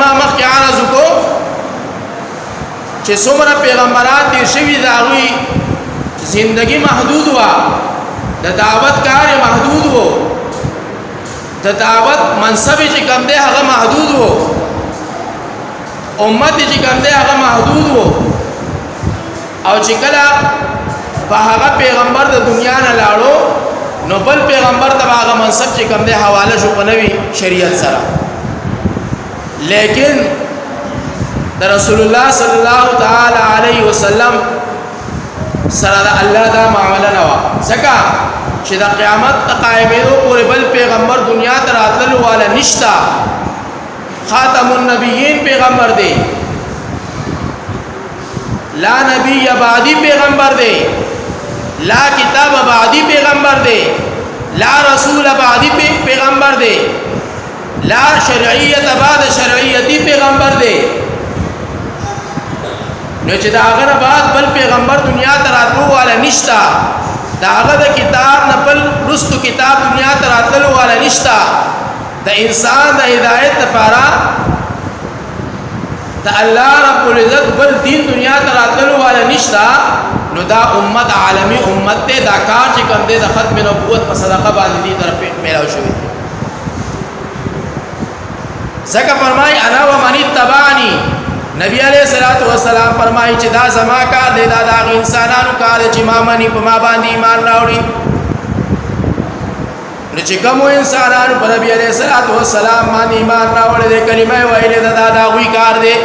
ما مخکې عرض وکړو چې څومره پیغمبران تیر شوي د هغوی زندگی محدود وه د دعوت کار محدود و د دعوت منصب چې کوم دی هغه محدود و امت چې کوم دی هغه محدود و او چې کله په هغه پیغمبر د دنیا نه لاړو نو بل پیغمبر ته هغه منصب چې کوم دی حواله شو په نوي شریعت سره لیکن د رسول الله صلی الله تعالی علیه وسلم سره د الله دا معامله نه و ځکه چې د قیامت قائمېدو پورې بل پیغمبر دنیا ته راتللو والا نشتا خاتم النبیین پیغمبر دی لا نبی بعدی پیغمبر دی لا کتاب بعدی پیغمبر دی لا رسول بعدی پیغمبر دی لا شرعیت بعد شرعیتی پیغمبر دی نو چې دا هغه نه بعد بل پیغمبر دنیا ته راتلو والا نشتا دا هغه د کتاب نه بل رستو کتاب دنیا ته راتلو والا نشتا د انسان د هدایت لپاره د الله رب العزت بل دین دنیا ته راتلو والا نشتا نو دا امت عالمی امت ته دا کار چې کوم دی د ختم نبوت په صدقه باندې دي طرف میلاو شوی دی ځکه فرمای انا و من تبعني نبی علیہ الصلوۃ والسلام فرمایي چې دا زما کار دی دا د انسانانو کار دی چې ما باندې په ما باندې ایمان راوړي نو چې کوم انسانانو په نبی علیہ الصلوۃ والسلام باندې ایمان راوړي د کلمه ویلې دا غوي کار دی